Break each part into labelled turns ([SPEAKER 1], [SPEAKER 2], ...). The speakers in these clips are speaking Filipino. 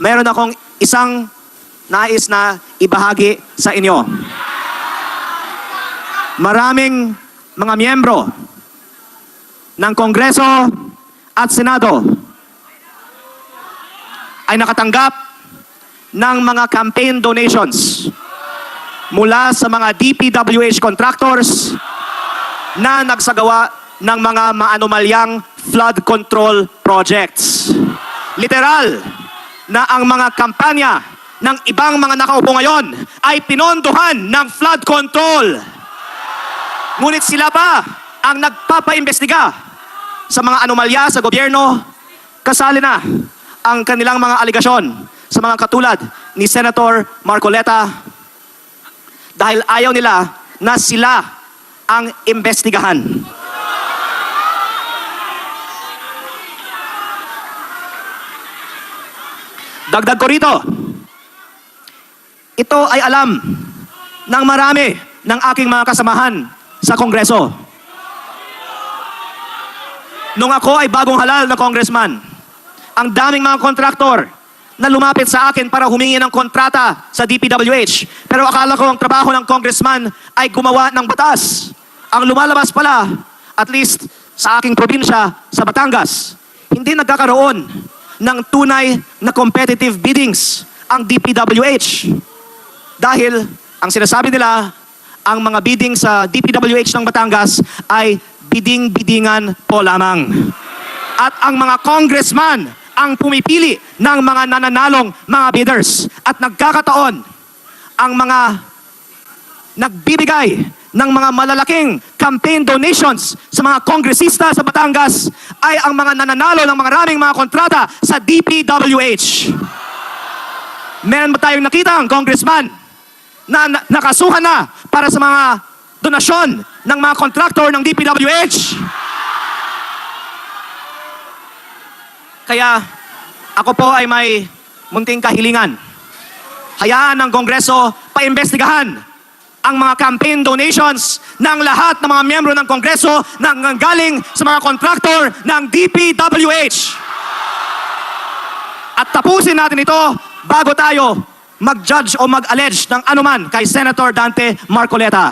[SPEAKER 1] meron akong isang nais na ibahagi sa inyo. Maraming mga miyembro ng Kongreso at Senado ay nakatanggap ng mga campaign donations mula sa mga DPWH contractors na nagsagawa ng mga maanomalyang flood control projects. Literal na ang mga kampanya ng ibang mga nakaupo ngayon ay pinondohan ng flood control. Ngunit sila ba ang nagpapaimbestiga sa mga anomalya sa gobyerno? Kasali na ang kanilang mga aligasyon sa mga katulad ni Senator Marcoleta dahil ayaw nila na sila ang imbestigahan. Dagdag ko rito, ito ay alam ng marami ng aking mga kasamahan sa Kongreso. Nung ako ay bagong halal na congressman, ang daming mga kontraktor na lumapit sa akin para humingi ng kontrata sa DPWH. Pero akala ko ang trabaho ng congressman ay gumawa ng batas. Ang lumalabas pala, at least sa aking probinsya, sa Batangas, hindi nagkakaroon ng tunay na competitive biddings ang DPWH. Dahil ang sinasabi nila, ang mga bidding sa DPWH ng Batangas ay bidding-biddingan po lamang. At ang mga congressman ang pumipili ng mga nananalong mga bidders. At nagkakataon, ang mga nagbibigay ng mga malalaking campaign donations sa mga kongresista sa Batangas ay ang mga nananalo ng maraming mga kontrata sa DPWH. Meron ba tayong nakita ang congressman na nakasuhan na para sa mga donasyon ng mga kontraktor ng DPWH? Kaya ako po ay may munting kahilingan. Hayaan ng Kongreso paimbestigahan ang mga campaign donations ng lahat ng mga miyembro ng Kongreso na galing sa mga kontraktor ng DPWH. At tapusin natin ito bago tayo mag-judge o mag-allege ng anuman kay Senator Dante Marcoleta.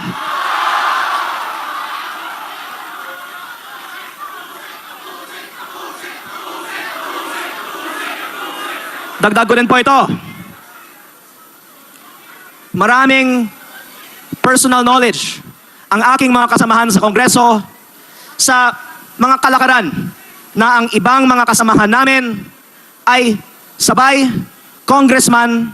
[SPEAKER 1] Dagdag ko din po ito. Maraming personal knowledge ang aking mga kasamahan sa Kongreso sa mga kalakaran na ang ibang mga kasamahan namin ay sabay congressman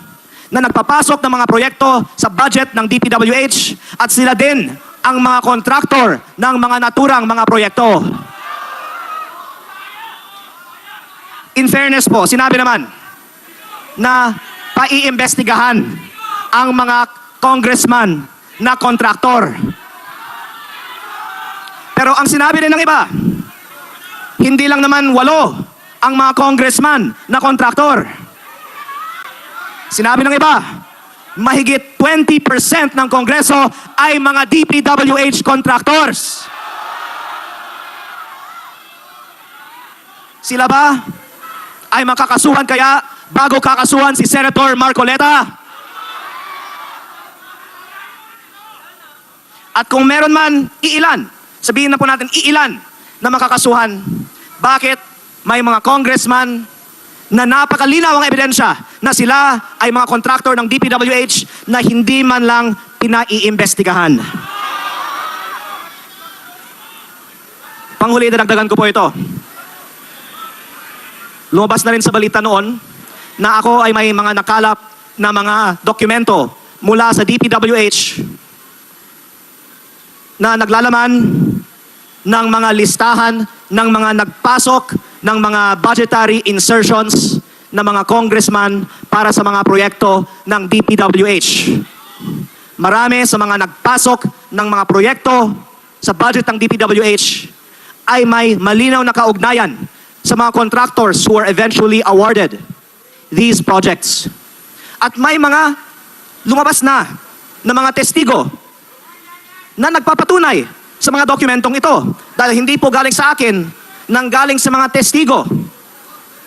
[SPEAKER 1] na nagpapasok ng mga proyekto sa budget ng DPWH at sila din ang mga kontraktor ng mga naturang mga proyekto. In fairness po, sinabi naman na paiimbestigahan ang mga congressman na kontraktor. Pero ang sinabi din ng iba, hindi lang naman 8 ang mga congressman na kontraktor. Sinabi ng iba, mahigit 20% ng Kongreso ay mga DPWH contractors. Sila ba ay makakasuhan kaya bago kakasuhan si Senator Marcoleta? At kung meron man iilan, sabihin na po natin iilan na makakasuhan, bakit may mga congressman na napakalinaw ang ebidensya na sila ay mga kontraktor ng DPWH na hindi man lang pinaiimbestigahan? Panghuli, dadagdagan ko po ito. Lumabas na rin sa balita noon na ako ay may mga nakalap na mga dokumento mula sa DPWH na naglalaman ng mga listahan ng mga nagpasok ng mga budgetary insertions ng mga congressman para sa mga proyekto ng DPWH. Marami sa mga nagpasok ng mga proyekto sa budget ng DPWH ay may malinaw na kaugnayan sa mga contractors who were eventually awarded these projects. At may mga lumabas na mga testigo na nagpapatunay sa mga dokumentong ito. Dahil hindi po galing sa akin, nang galing sa mga testigo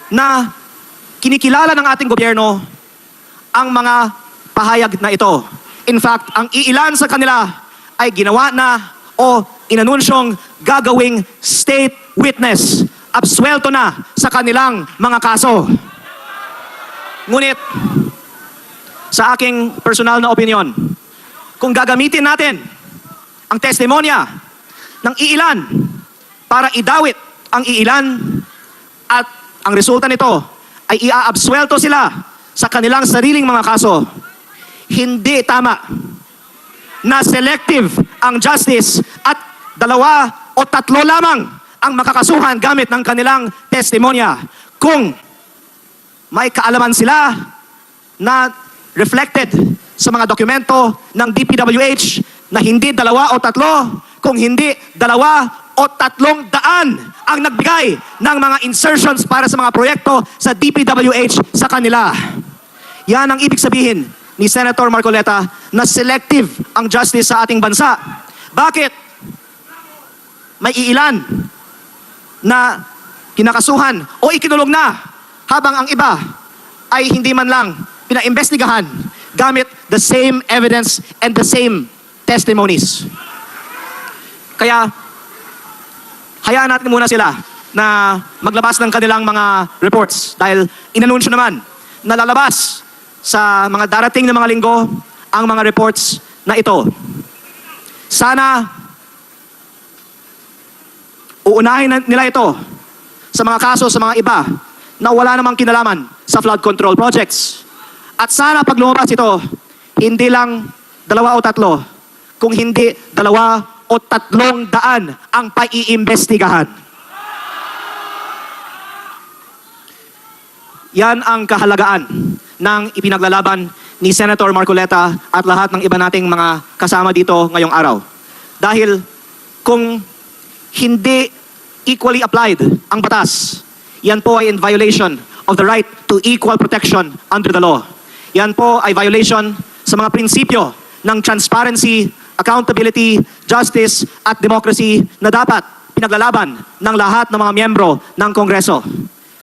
[SPEAKER 1] na kinikilala ng ating gobyerno ang mga pahayag na ito. In fact, ang iilan sa kanila ay ginawa na o inanunsyong gagawing state witness. Absuelto na sa kanilang mga kaso. Ngunit, sa aking personal na opinion, kung gagamitin natin ang testimonya ng iilan para idawit ang iilan at ang resulta nito ay iaabsuelto sila sa kanilang sariling mga kaso, hindi tama na selective ang justice at 2 o 3 lamang ang makakasuhan gamit ng kanilang testimonya. Kung may kaalaman sila na reflected sa mga dokumento ng DPWH na hindi 2 o 3, kung hindi 2 o 300 ang nagbigay ng mga insertions para sa mga proyekto sa DPWH sa kanila. Yan ang ibig sabihin ni Senator Marcoleta na selective ang justice sa ating bansa. Bakit? May iilan na kinakasuhan o ikinulong na habang ang iba ay hindi man lang pinaimbestigahan gamit the same evidence and the same testimonies. Kaya, hayaan natin muna sila na maglabas ng kanilang mga reports dahil inanunsyo naman na lalabas sa mga darating na mga linggo ang mga reports na ito. Sana uunahin nila ito sa mga kaso sa mga iba na wala namang kinalaman sa flood control projects. At sana pag lumabas ito, hindi lang 2 o 3, kung hindi 2 o 300 ang paiimbestigahan. Yan ang kahalagaan ng ipinaglalaban ni Senator Marcoleta at lahat ng iba nating mga kasama dito ngayong araw. Dahil kung hindi equally applied ang batas, yan po ay in violation of the right to equal protection under the law. Yan po ay violation sa mga prinsipyo ng transparency, accountability, justice at democracy na dapat pinaglalaban ng lahat ng mga miyembro ng Kongreso.